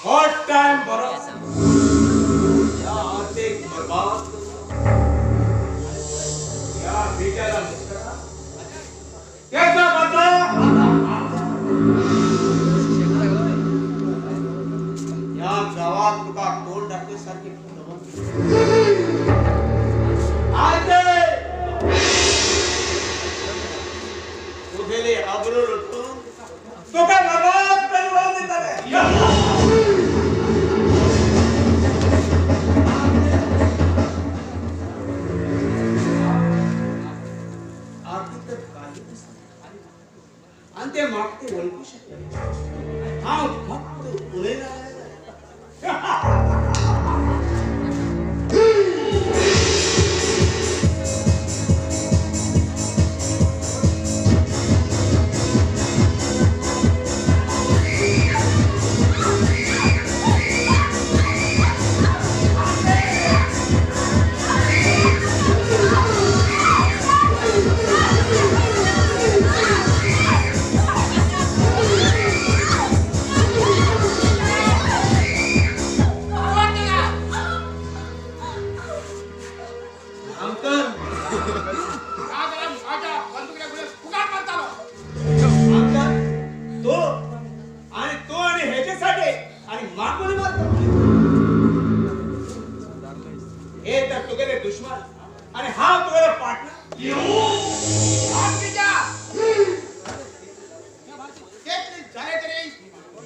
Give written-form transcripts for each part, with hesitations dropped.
Hot time बरो या आर्थिक बर्बाद या बीजाला त्याचा बदला या गावात तुका तोंड टाकण्यासारखे तुझे आबरू लुटून तुका बर्बाद करून देतात आणि ते मागते ओळखू शकते हा फक्त पुढे दुश्मन आणि हा तुझा पार्टनर झाले तरी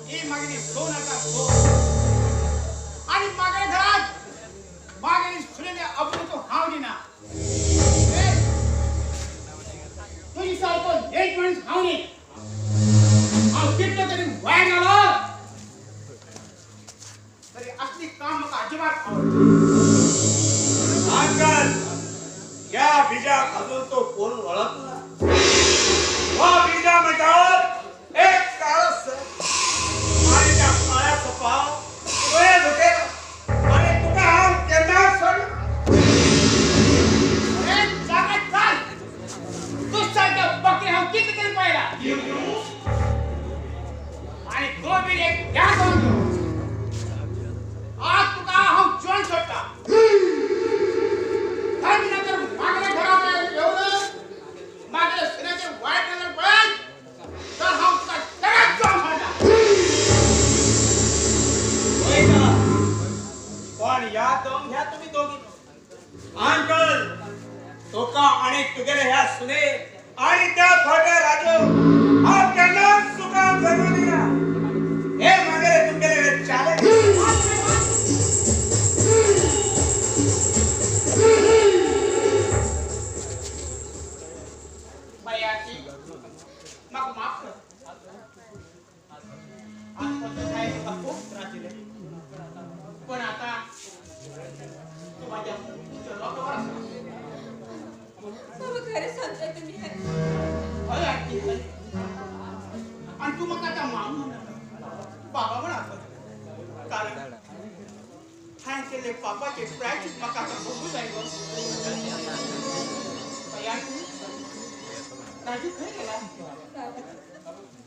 ही मागणी सोनाचा आणि मागे घरात मागे सुनेने अब्रूचो हाव दिना तुझी सारखं एक माणूस हाव नाही हाव कितलं तरी वाया गेलो तरी असली काम मग अजिबात अंकल या बीजा अजून तो कोण ओळखला वा बीजा म्हटल्यावर एक काळस आणि त्या काळ्या सपाव डोळे धुके आणि तुका हाव केन्ना सोड एक जागा चाल तू सारखा बकरी हाव किती तरी पाहिला आणि तो बी एक घ्या करून आज तुका हाव जोन सोडता अंकल तोका आणि तुगेले ह्या सुने आणि त्या खोट्या राजू हा त्यांना सुकाम जगू दिला हे मागेले तुमगेले चाले बायाची मग माफ कर आज फक्त काय खूप त्रास दिले पण आता तू माझ्या खरं सांगताय तुम्ही आणि तू मग आता मामा बाबा म्हणा कारण हाय केले पापाचे प्रायचित मग आता बघू जाईल राजू काय गेला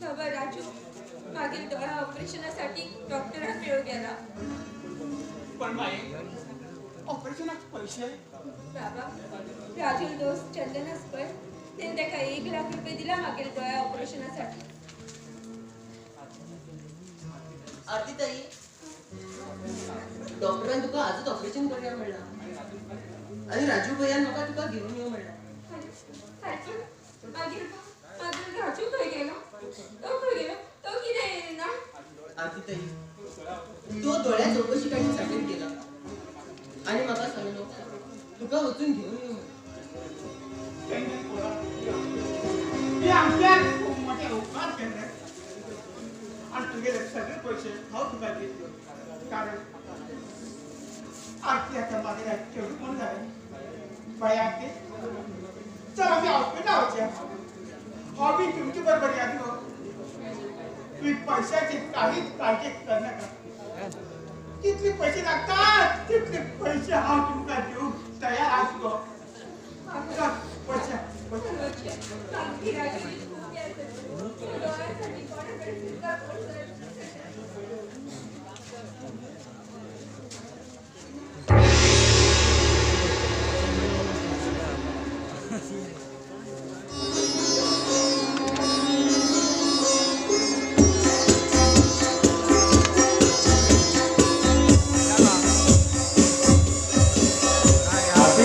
बाबा राजू मागील डोळा ऑपरेशनासाठी डॉक्टरांकडे गेला पण बाई ऑपरेशनाचे पैसे बाबा राजू दोस्त चंदनच पण त्यांनी त्याका 1 लाख रुपये दिला मागील डोळ्या ऑपरेशनासाठी आरती ताई डॉक्टरांनी तुका आजच ऑपरेशन करया म्हणला आणि राजू भैयान म्हाका तुका घेऊन येऊ म्हणला मागील राजू खंय गेलो तो कितें येना आरती ताई तो डोळ्या चौकशी करण्यासाठी गेला आणि म्हाका सांगलो तुका वचून घेऊन येऊ खूप मोठे उपकार केले आणि तुझे सगळे पैसे हाव तुका दिले कारण आरती आता माझे केवढी कोण झाले बाई आरती चल आम्ही हॉस्पिटल होत्या हॉबी तुमची बरोबर यादी हो तुम्ही पैशाची काहीच काळजी कर नका कितले पैसे लागतात तितले पैसे हा तुमका देऊ तयार असतो पैसे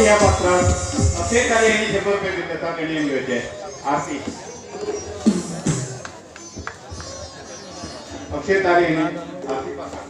या पत्रात अक्षय तारे यांनी 100 रुपये देण्याचा निर्णय घेतोय. आरती अक्षय तारे यांनी आरती पाठवा.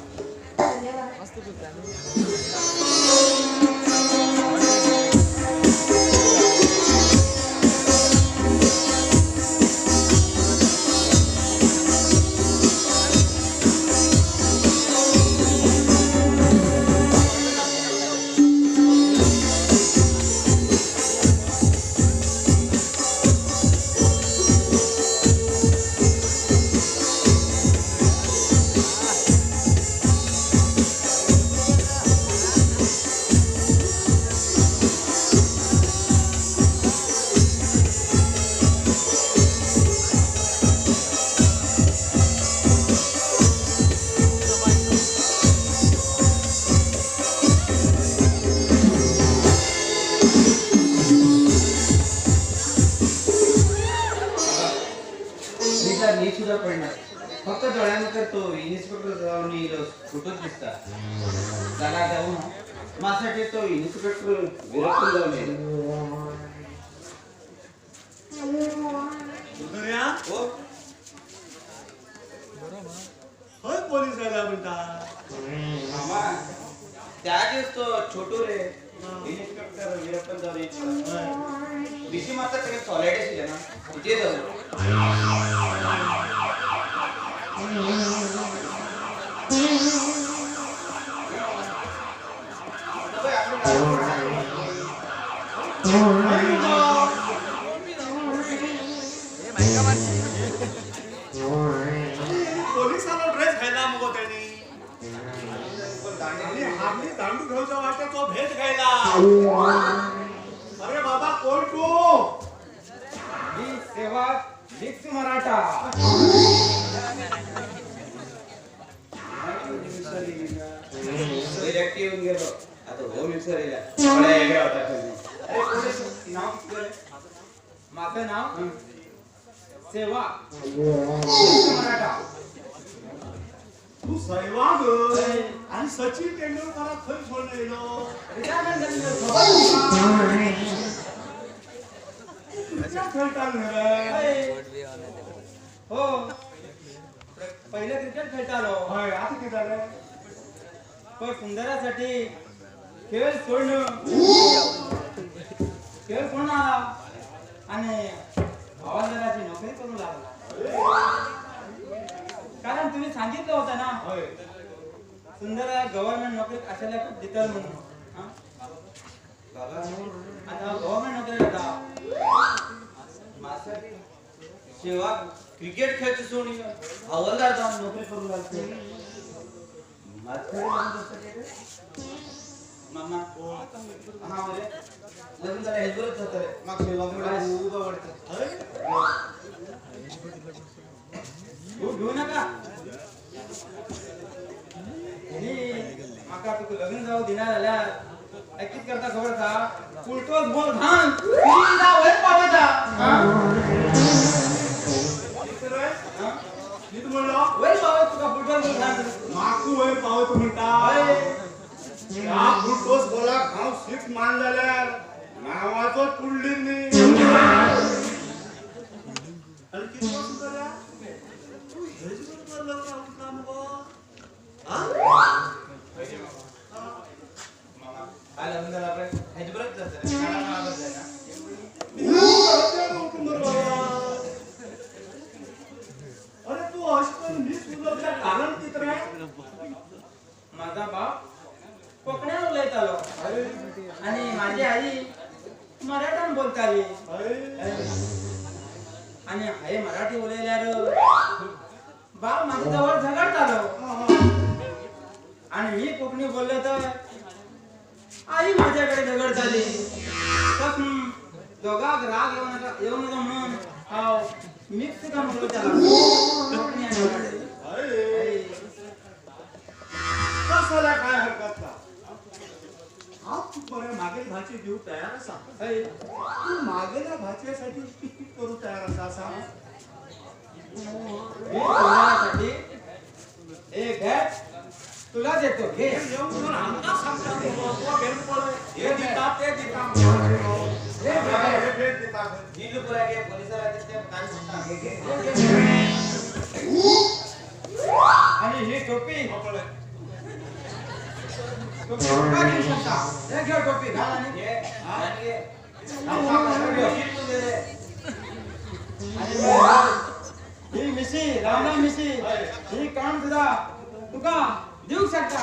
मी सुद्धा पडणार फक्त डोळ्यानंतर तो इन्स्पेक्टर जाऊन फोटोच दिसता त्याला जाऊन माझ्यासाठी तो इन्स्पेक्टर विरक्त जाऊन होय पोलीस राहिला म्हणता मामा त्या दिवस तो छोटू रे इन्स्पेक्टर विरक्त जाऊन दिशी मात्र सगळे सॉलिड असले ना तिथे जाऊ पोलिसाला ड्रेस घ्यायला मग त्यांनी आपली दांडू घेऊचा वाटत तो भेट घ्यायला. अरे बाबा कोण तू? सेवक दीप्त मराठा येऊन गेलो आता होम विसरला माझं नाव सेवा मराठा. तू सहवाग आणि सचिन तेंडुलकरला खरी सोडून गेलो. हो पहिले क्रिकेट खेळतालो होय आता किती झालं? पण सुंदरासाठी खेळ सोडणं आणि हवालदाराची नोकरी करू लागला. कारण तुम्ही सांगितलं होतं ना सुंदर गव्हर्नमेंट नोकरी अशाला खूप देतात म्हणून आता गव्हर्नमेंट नोकरी होता माझ्यासाठी सेवा क्रिकेट खेळची सोडून हवालदार जाऊन नोकरी करू लागते. मामा हा म्हणजे लग्न झालं हे बरंच होतं रे मग सेवा उभं वाटतं घेऊ नका माका तुका लग्न जाऊ दिना झाल्या ऐकित करता खबर का उलटोच बोल घाण जा वय पावायचा मी तू म्हणलो वय पावाय तुका फुटबॉल बोल घाण माकू वय पावतो म्हणता. या फुटबॉल बोला खाऊ 6 मान झाल्यार नावाचं तुडली नाही. आणि किती वर्ष झाल्या? तू हेच बरोबर लग्न होत ना मग? काय लग्न झालं आपलं ह्याची बरंच जातं मला आवडत आहे ना अरे तू अशकन मी सुद्धा कारण किती रे? माझा बाप कोकणात उलयत आलो आणि माझी आई मराठीत बोलताली आणि आई मराठी उलयल्यावर बाप माझ्या जवळ झगडत आलो आणि मी कोकणी बोललो तर आई माझ्याकडे झगडत आली तर दोघात राग येऊ नका म्हणून मिक्स का म्हणलो त्याला कोकणी आणि मराठी. कशाला काय हरकत का? तू बरं मागील भाची देऊ तयार असा तू मागेल्या भाच्यासाठी किती करू तयार असा मी सोन्यासाठी एक घॅट तुला देतो घे आणि ही टोपी का घेऊ शकता हे घे टोपी घाल आणि घे ही मिशी रामना मिशी ही काम तुझा तुका देऊ शकता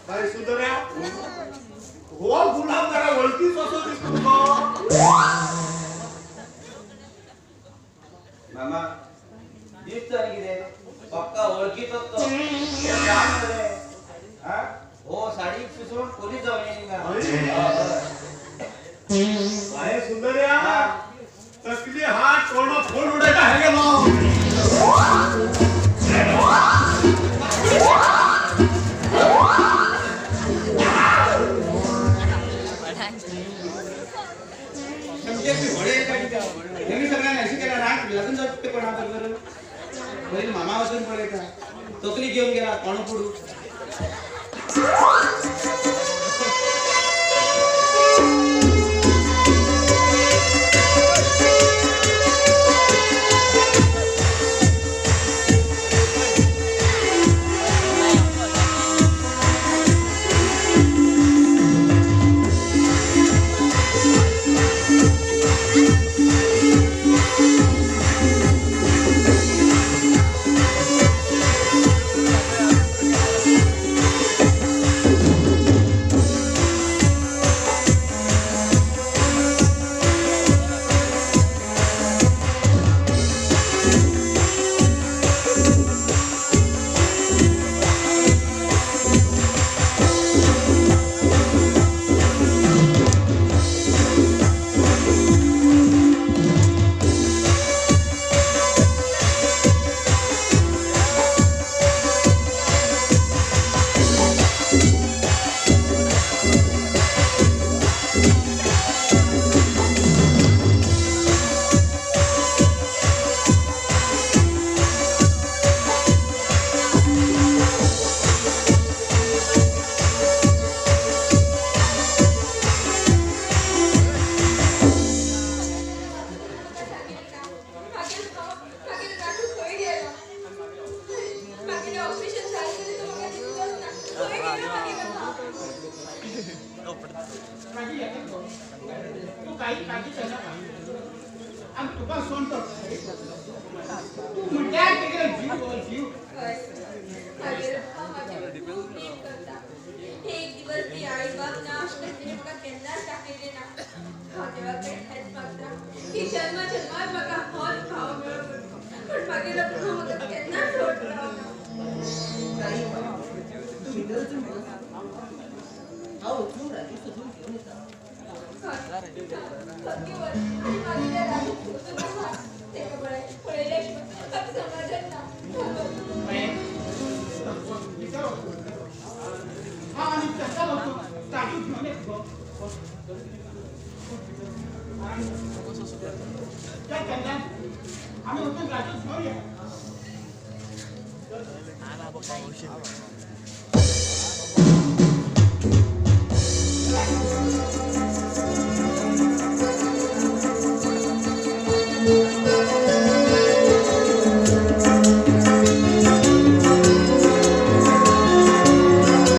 अरे सुंदर्या हो गुलाब जरा वळतीच असो दिसतो मामा दिसत किती पक्का ओळखीतच तो हो साडी सुसवून पोलीस जाऊन येईन अरे सुंदर्या तकली हात कोण फोन उडायला आहे गेलो मामा वाचून पडायचा तोकली घेऊन गेला कोण पुढू तू काही काळजी करू नका आणि तुका सोडतो तू म्हणल्यार तेगे जीव एक दिवस ती आई बाप ना असले म्हाका केन्नाच दाखयले ना हांव देवा कडेन हेच मागता की जन्मात म्हाका होच भाव मेळो पण मागे लग्न म्हाका केन्नाच सोडलो ना तू विनरचून हांव वचून राजू सोदून घेवन येता आम्ही होतो राजू घेऊन या